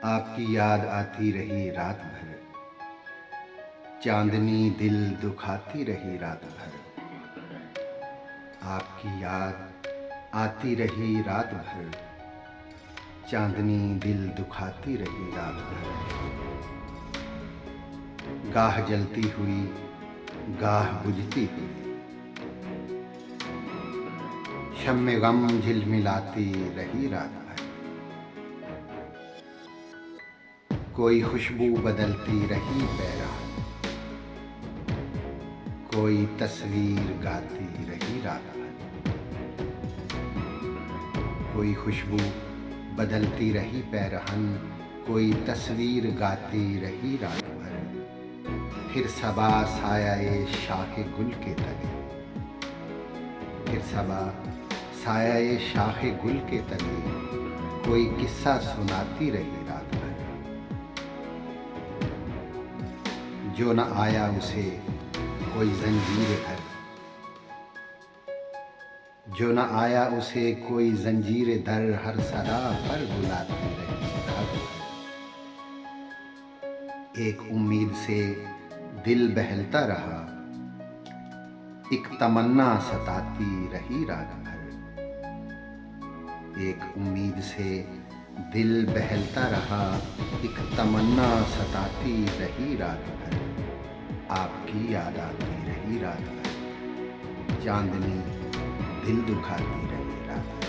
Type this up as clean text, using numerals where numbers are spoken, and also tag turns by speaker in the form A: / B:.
A: आपकी याद आती रही रात भर, चांदनी दिल दुखाती रही रात भर। आपकी याद आती रही रात भर, चांदनी दिल दुखाती रही रात भर। गाह जलती हुई, गाह बुझती हुई, शम्मे गम झिलमिलाती रही रात भर। कोई खुशबू बदलती रही पैरान, कोई तस्वीर गाती रही रात भर। कोई खुशबू बदलती रही पैरहन, कोई तस्वीर गाती रही रात भर। फिर सबा साया शाखे गुल के तले, फिर सबा साया शाखे गुल के तले, कोई किस्सा सुनाती रही रात भर। जो न आया उसे कोई जंजीर धर, जो न आया उसे कोई जंजीर दर, हर सदा पर बुलाती रही रात भर। एक उम्मीद से दिल बहलता रहा, एक तमन्ना सताती रही रात भर। एक उम्मीद से दिल बहलता रहा, एक तमन्ना सताती रही रात भर। आपकी याद आती रही रात भर, चांदनी दिल दुखाती रही रात भर।